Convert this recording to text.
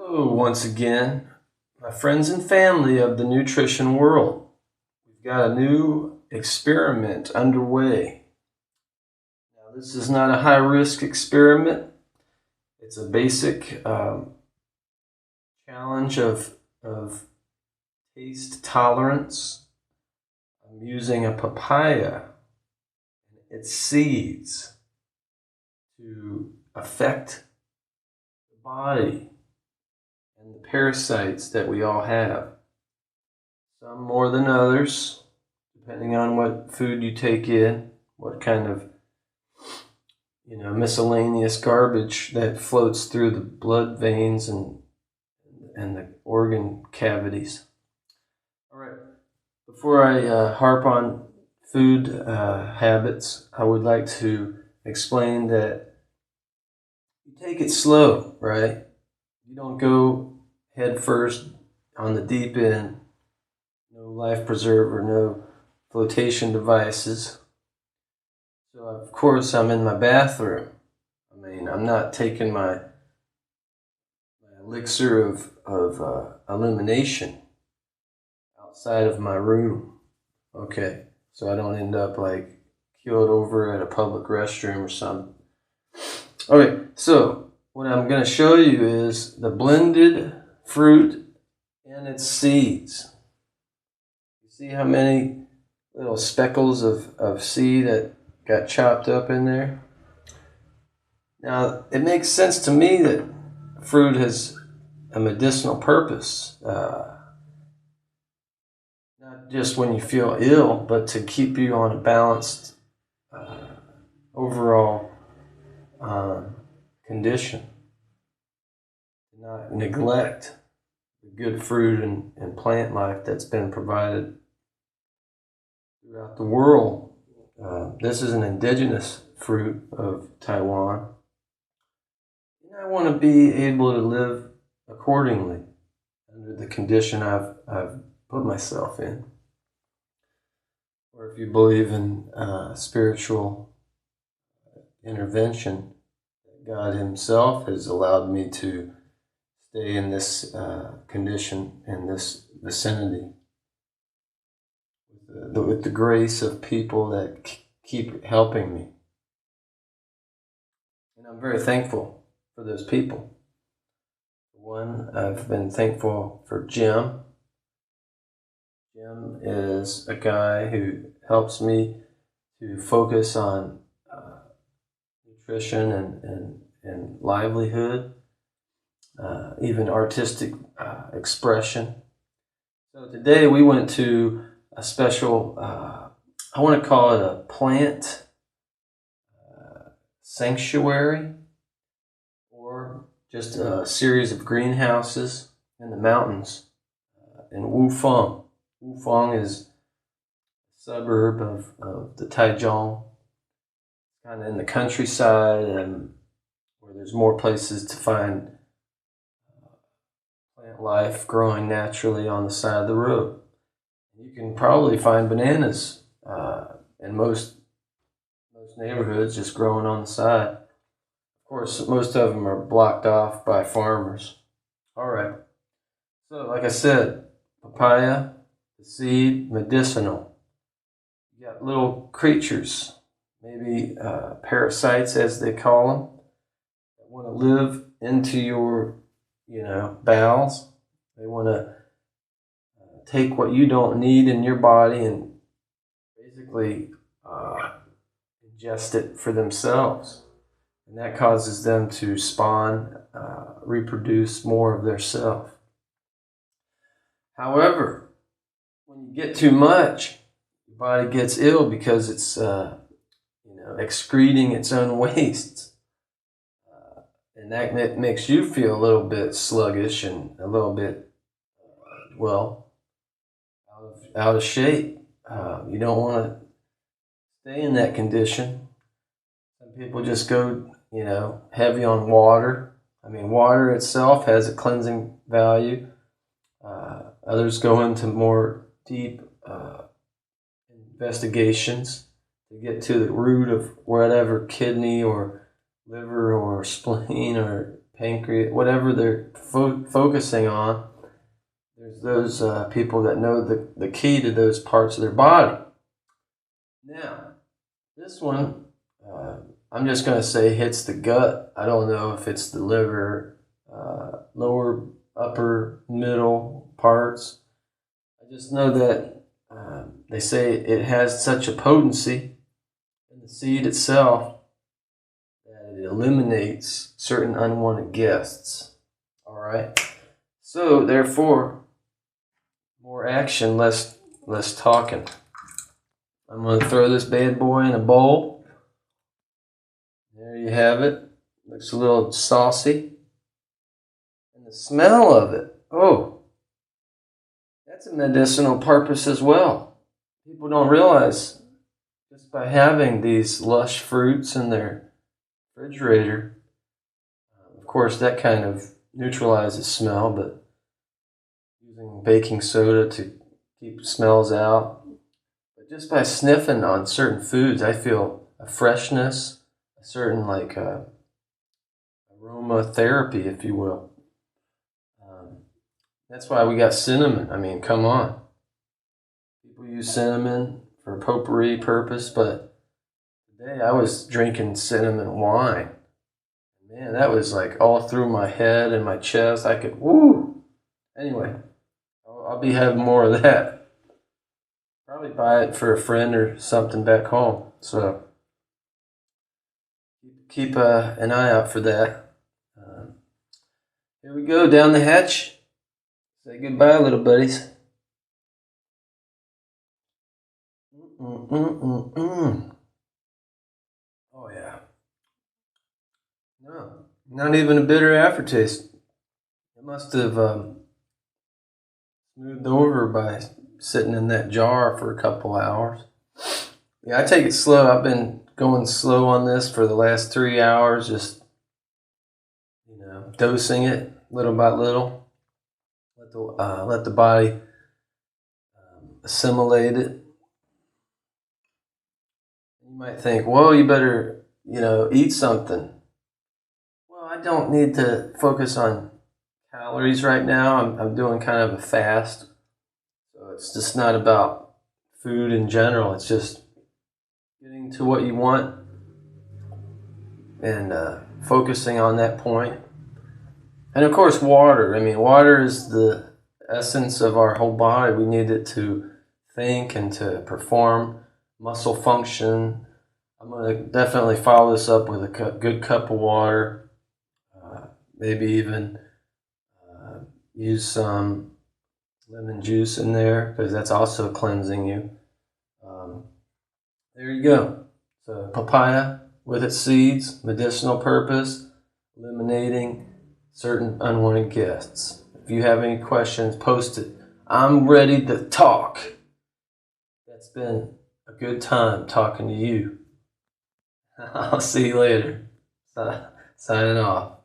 Hello, once again, my friends and family of the nutrition world. We've got a new experiment underway. Now, this is not a high-risk experiment. It's a basic challenge of taste tolerance. I'm using a papaya and its seeds to affect the body and the parasites that we all have. Some more than others, depending on what food you take in, what kind of miscellaneous garbage that floats through the blood veins and the organ cavities. All right, before I harp on food habits, I would like to explain that you take it slow, right? You don't go head first on the deep end. No life preserver, no flotation devices. So of course I'm in my bathroom. I'm not taking my elixir of elimination outside of my room. Okay, so I don't end up like keeled over at a public restroom or something. Okay, so what I'm going to show you is the blended fruit and its seeds. You see how many little speckles of seed that got chopped up in there? Now, it makes sense to me that fruit has a medicinal purpose. Not just when you feel ill, but to keep you on a balanced overall condition. Not neglect the good fruit and plant life that's been provided throughout the world. This is an indigenous fruit of Taiwan. And I want to be able to live accordingly under the condition I've put myself in. Or if you believe in spiritual intervention, God Himself has allowed me to stay in this condition, in this vicinity, with the grace of people that keep helping me. And I'm very thankful for those people. One, I've been thankful for Jim. Jim is a guy who helps me to focus on nutrition and livelihood, even artistic expression. So today we went to a special, I want to call it a plant sanctuary, or just a series of greenhouses in the mountains in Wufeng. Wufeng is a suburb of the Taichung, kind of in the countryside, and where there's more places to find plant life growing naturally on the side of the road. You can probably find bananas in most neighborhoods just growing on the side. Of course, most of them are blocked off by farmers. All right. So, like I said, papaya, the seed, medicinal. You got little creatures, maybe parasites as they call them, that want to live into your, bowels. They want to take what you don't need in your body and basically ingest it for themselves. And that causes them to spawn, reproduce more of their self. However, when you get too much, your body gets ill because it's excreting its own wastes. And that makes you feel a little bit sluggish and a little bit, out of shape. You don't want to stay in that condition. Some people just go, heavy on water. Water itself has a cleansing value. Others go into more deep investigations to get to the root of whatever kidney or liver or spleen or pancreas, whatever they're focusing on. There's those people that know the key to those parts of their body. Now, this one, I'm just going to say hits the gut. I don't know if it's the liver, lower, upper, middle parts. I just know that they say it has such a potency in the seed itself that it eliminates certain unwanted guests. All right. So therefore, more action, less talking. I'm going to throw this bad boy in a bowl. There you have it. Looks a little saucy. And the smell of it, oh, that's a medicinal purpose as well. People don't realize just by having these lush fruits in their refrigerator, of course that kind of neutralizes smell, but using baking soda to keep smells out. But just by sniffing on certain foods, I feel a freshness, a certain aromatherapy, if you will. That's why we got cinnamon. I mean, come on. People use cinnamon for potpourri purpose, but today I was drinking cinnamon wine. Man, that was like all through my head and my chest. I could, woo! Anyway, I'll be having more of that. Probably buy it for a friend or something back home. So keep an eye out for that. Here we go, down the hatch. Say goodbye, little buddies. Oh, yeah. No, not even a bitter aftertaste. It must have smoothed over by sitting in that jar for a couple hours. Yeah, I take it slow. I've been going slow on this for the last 3 hours, just, dosing it little by little. Let the body assimilate it. You might think, well, you better, eat something. Well, I don't need to focus on calories right now. I'm doing kind of a fast. So it's just not about food in general. It's just getting to what you want and focusing on that point. And of course, water. I mean, water is the essence of our whole body. We need it to think and to perform muscle function. I'm going to definitely follow this up with a good cup of water. Maybe even use some lemon juice in there, because that's also cleansing you. There you go. So papaya with its seeds, medicinal purpose, eliminating certain unwanted guests. If you have any questions, post it. I'm ready to talk. That's been a good time talking to you. I'll see you later. Signing off.